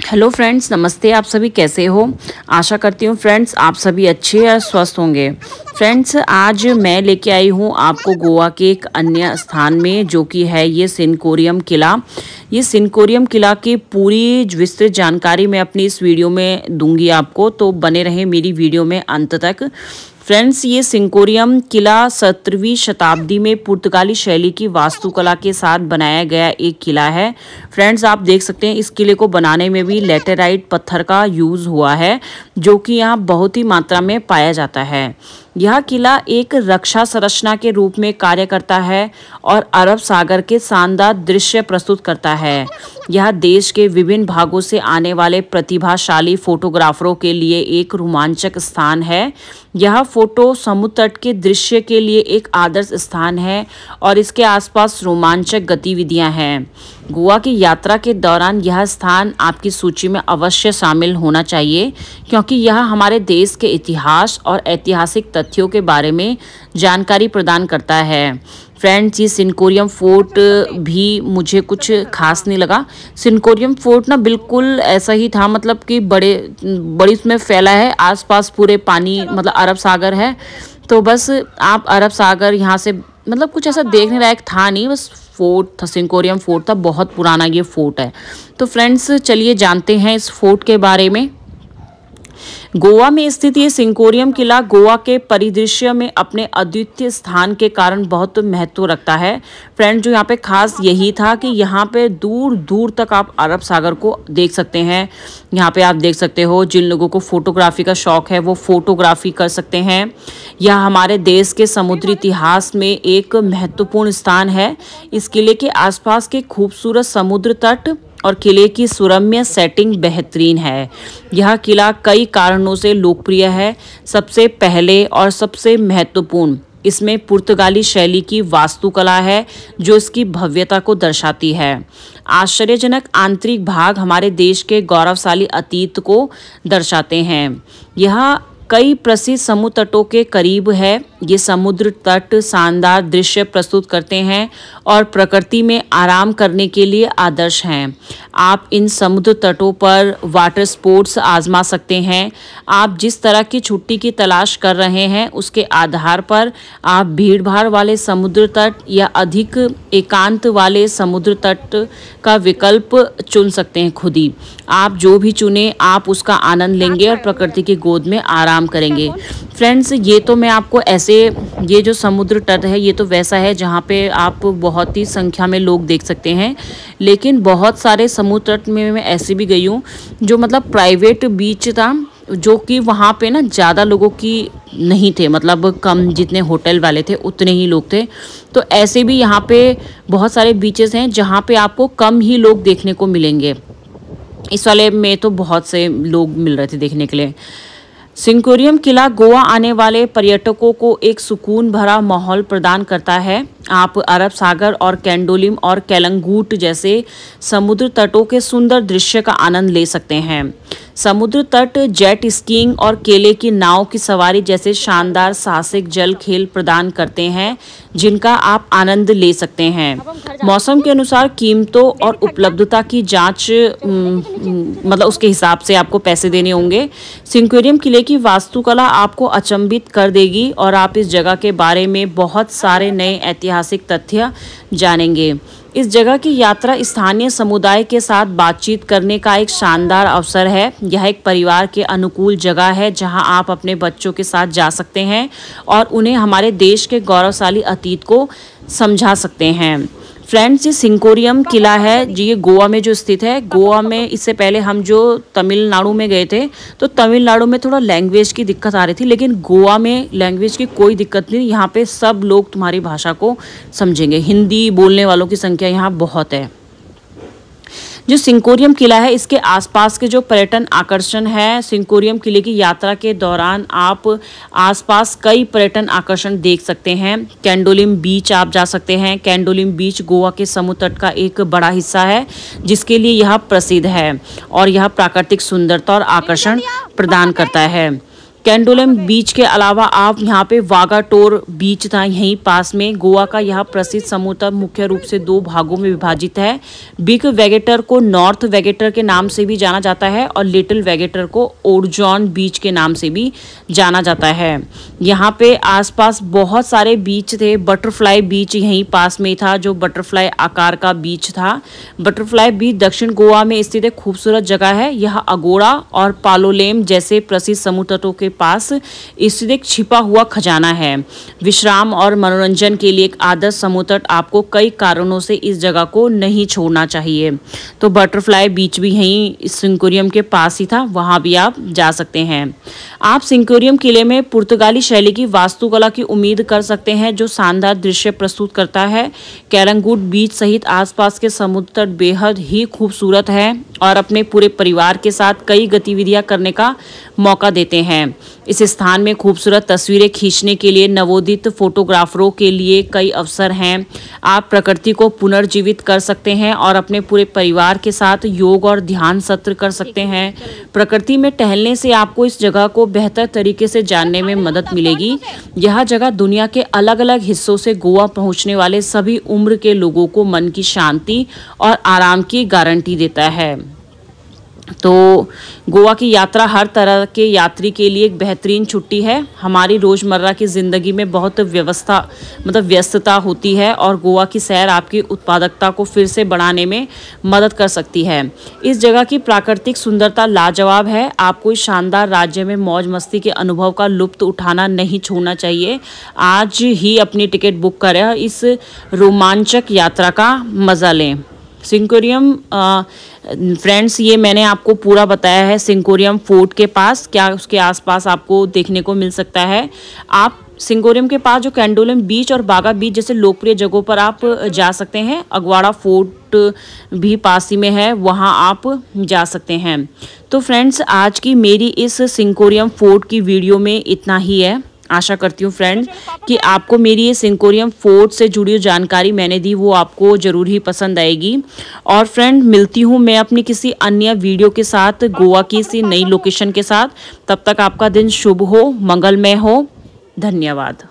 Hello friends, नमस्ते। आप सभी कैसे हो? आशा करती हूँ फ्रेंड्स आप सभी अच्छे और स्वस्थ होंगे। फ्रेंड्स, आज मैं लेके आई हूँ आपको गोवा के एक अन्य स्थान में, जो कि है ये सिनकोरियम किला। ये सिनकोरियम किला की पूरी विस्तृत जानकारी मैं अपनी इस वीडियो में दूंगी आपको, तो बने रहें मेरी वीडियो में अंत तक। फ्रेंड्स, ये सिनकोरियम किला 17वीं शताब्दी में पुर्तगाली शैली की वास्तुकला के साथ बनाया गया एक किला है। फ्रेंड्स, आप देख सकते हैं इस किले को बनाने में भी लेटेराइट पत्थर का यूज़ हुआ है, जो कि यहाँ बहुत ही मात्रा में पाया जाता है। यह किला एक रक्षा संरचना के रूप में कार्य करता है और अरब सागर के शानदार दृश्य प्रस्तुत करता है। यह देश के विभिन्न भागों से आने वाले प्रतिभाशाली फोटोग्राफरों के लिए एक रोमांचक स्थान है। यह फोटो समुद्र तट के दृश्य के लिए एक आदर्श स्थान है और इसके आसपास रोमांचक गतिविधियां हैं। गोवा की यात्रा के दौरान यह स्थान आपकी सूची में अवश्य शामिल होना चाहिए, क्योंकि यह हमारे देश के इतिहास और ऐतिहासिक तथ्यों के बारे में जानकारी प्रदान करता है। फ्रेंड्स, ये सिनकोरियम फोर्ट भी मुझे कुछ खास नहीं लगा। सिनकोरियम फोर्ट ना बिल्कुल ऐसा ही था, मतलब कि बड़ी उसमें फैला है, आसपास पूरे पानी, मतलब अरब सागर है। तो बस आप अरब सागर यहाँ से, मतलब कुछ ऐसा देखने लायक था नहीं, बस फोर्ट था, सिनकोरियम फोर्ट था। बहुत पुराना ये फोर्ट है। तो फ्रेंड्स, चलिए जानते हैं इस फोर्ट के बारे में। गोवा में स्थित ये सिनकोरियम किला गोवा के परिदृश्य में अपने अद्वितीय स्थान के कारण बहुत महत्व रखता है। फ्रेंड्स, जो यहाँ पे खास यही था कि यहाँ पे दूर दूर तक आप अरब सागर को देख सकते हैं। यहाँ पे आप देख सकते हो, जिन लोगों को फोटोग्राफी का शौक है वो फोटोग्राफी कर सकते हैं। यह हमारे देश के समुद्री इतिहास में एक महत्वपूर्ण स्थान है। इस किले के आसपास के खूबसूरत समुद्र तट और किले की सुरम्य सेटिंग बेहतरीन है। यह किला कई कारणों से लोकप्रिय है। सबसे पहले और सबसे महत्वपूर्ण, इसमें पुर्तगाली शैली की वास्तुकला है, जो इसकी भव्यता को दर्शाती है। आश्चर्यजनक आंतरिक भाग हमारे देश के गौरवशाली अतीत को दर्शाते हैं। यह कई प्रसिद्ध समुद्र तटों के करीब है। ये समुद्र तट शानदार दृश्य प्रस्तुत करते हैं और प्रकृति में आराम करने के लिए आदर्श हैं। आप इन समुद्र तटों पर वाटर स्पोर्ट्स आजमा सकते हैं। आप जिस तरह की छुट्टी की तलाश कर रहे हैं, उसके आधार पर आप भीड़भाड़ वाले समुद्र तट या अधिक एकांत वाले समुद्र तट का विकल्प चुन सकते हैं। खुद ही आप जो भी चुने, आप उसका आनंद लेंगे और प्रकृति की गोद में आराम करेंगे। फ्रेंड्स, ये तो मैं आपको ऐसे, ये जो समुद्र तट है ये तो वैसा है जहाँ पे आप बहुत ही संख्या में लोग देख सकते हैं, लेकिन बहुत सारे समुद्र तट में मैं ऐसे भी गई हूँ जो मतलब प्राइवेट बीच था, जो कि वहाँ पे ना ज़्यादा लोगों की नहीं थे, मतलब कम, जितने होटल वाले थे उतने ही लोग थे। तो ऐसे भी यहाँ पे बहुत सारे बीचेस हैं जहाँ पे आपको कम ही लोग देखने को मिलेंगे। इस वाले में तो बहुत से लोग मिल रहे थे देखने के लिए। सिनकोरियम किला गोवा आने वाले पर्यटकों को एक सुकून भरा माहौल प्रदान करता है। आप अरब सागर और कैंडोलिम और केलंगूट जैसे समुद्र तटों के सुंदर दृश्य का आनंद ले सकते हैं। समुद्र तट जेट स्कीइंग और केले की नाव की सवारी जैसे शानदार साहसिक जल खेल प्रदान करते हैं, जिनका आप आनंद ले सकते हैं। मौसम के अनुसार कीमतों और उपलब्धता की जांच, मतलब उसके हिसाब से आपको पैसे देने होंगे। सिनकोरियम किले की वास्तुकला आपको अचंभित कर देगी और आप इस जगह के बारे में बहुत सारे नए ऐतिहासिक तथ्य जानेंगे। इस जगह की यात्रा स्थानीय समुदाय के साथ बातचीत करने का एक शानदार अवसर है। यह एक परिवार के अनुकूल जगह है जहां आप अपने बच्चों के साथ जा सकते हैं और उन्हें हमारे देश के गौरवशाली अतीत को समझा सकते हैं। फ्रेंड्स, ये सिनकोरियम किला है जी, ये गोवा में जो स्थित है। गोवा में इससे पहले हम जो तमिलनाडु में गए थे, तो तमिलनाडु में थोड़ा लैंग्वेज की दिक्कत आ रही थी, लेकिन गोवा में लैंग्वेज की कोई दिक्कत नहीं। यहाँ पे सब लोग तुम्हारी भाषा को समझेंगे। हिंदी बोलने वालों की संख्या यहाँ बहुत है। जो सिनकोरियम किला है, इसके आसपास के जो पर्यटन आकर्षण है, सिनकोरियम किले की यात्रा के दौरान आप आसपास कई पर्यटन आकर्षण देख सकते हैं। कैंडोलिम बीच आप जा सकते हैं। कैंडोलिम बीच गोवा के समुद्र तट का एक बड़ा हिस्सा है, जिसके लिए यह प्रसिद्ध है और यह प्राकृतिक सुंदरता और आकर्षण प्रदान करता है। कैंडोलम बीच के अलावा आप यहाँ पे वागाटोर बीच था यहीं पास में। गोवा का यह प्रसिद्ध समुद्र मुख्य रूप से 2 भागों में विभाजित है। बिग वेगेटर को नॉर्थ वेगेटर के नाम से भी जाना जाता है और लिटिल वेगेटर को ओरजॉन बीच के नाम से भी जाना जाता है। यहाँ पे आसपास बहुत सारे बीच थे। बटरफ्लाई बीच यहीं पास में था जो बटरफ्लाई आकार का बीच था। बटरफ्लाई बीच दक्षिण गोवा में स्थित एक खूबसूरत जगह है। यह अगोड़ा और पालोलेम जैसे प्रसिद्ध समुद्र तटों के पास स्थित एक छिपा हुआ खजाना है। विश्राम और मनोरंजन के लिए एक आदर्श समुद्र तट आपको कई कारणों से इस जगह को नहीं छोड़ना चाहिए। तो बटरफ्लाई बीच भी यहीं सिंकोरियम के पास ही था, वहां भी आप जा सकते हैं। आप सिंकोरियम किले में पुर्तगाली शैली की वास्तुकला की उम्मीद कर सकते हैं जो शानदार दृश्य प्रस्तुत करता है। कैरंगुड बीच सहित आसपास के समुद्र तट बेहद ही खूबसूरत है और अपने पूरे परिवार के साथ कई गतिविधियां करने का मौका देते हैं। इस स्थान में खूबसूरत तस्वीरें खींचने के लिए नवोदित फोटोग्राफरों के लिए कई अवसर हैं। आप प्रकृति को पुनर्जीवित कर सकते हैं और अपने पूरे परिवार के साथ योग और ध्यान सत्र कर सकते हैं। प्रकृति में टहलने से आपको इस जगह को बेहतर तरीके से जानने में मदद मिलेगी। यह जगह दुनिया के अलग अलग हिस्सों से गोवा पहुंचने वाले सभी उम्र के लोगों को मन की शांति और आराम की गारंटी देता है। तो गोवा की यात्रा हर तरह के यात्री के लिए एक बेहतरीन छुट्टी है। हमारी रोज़मर्रा की ज़िंदगी में बहुत व्यस्तता होती है और गोवा की सैर आपकी उत्पादकता को फिर से बढ़ाने में मदद कर सकती है। इस जगह की प्राकृतिक सुंदरता लाजवाब है। आपको इस शानदार राज्य में मौज मस्ती के अनुभव का लुत्फ़ उठाना नहीं छोड़ना चाहिए। आज ही अपनी टिकट बुक करें, इस रोमांचक यात्रा का मज़ा लें। सिंकोरियम फ्रेंड्स, ये मैंने आपको पूरा बताया है। सिंकोरियम फोर्ट के पास क्या उसके आसपास आपको देखने को मिल सकता है। आप सिंकोरियम के पास जो कैंडोलम बीच और बागा बीच जैसे लोकप्रिय जगहों पर आप जा सकते हैं। अगवाड़ा फोर्ट भी पास ही में है, वहाँ आप जा सकते हैं। तो फ्रेंड्स, आज की मेरी इस सिंकोरियम फोर्ट की वीडियो में इतना ही है। आशा करती हूँ फ्रेंड्स कि आपको मेरी ये सिंकोरियम फोर्ट से जुड़ी जानकारी मैंने दी वो आपको ज़रूर ही पसंद आएगी। और फ्रेंड, मिलती हूँ मैं अपनी किसी अन्य वीडियो के साथ गोवा की इसी नई लोकेशन के साथ। तब तक आपका दिन शुभ हो, मंगलमय हो। धन्यवाद।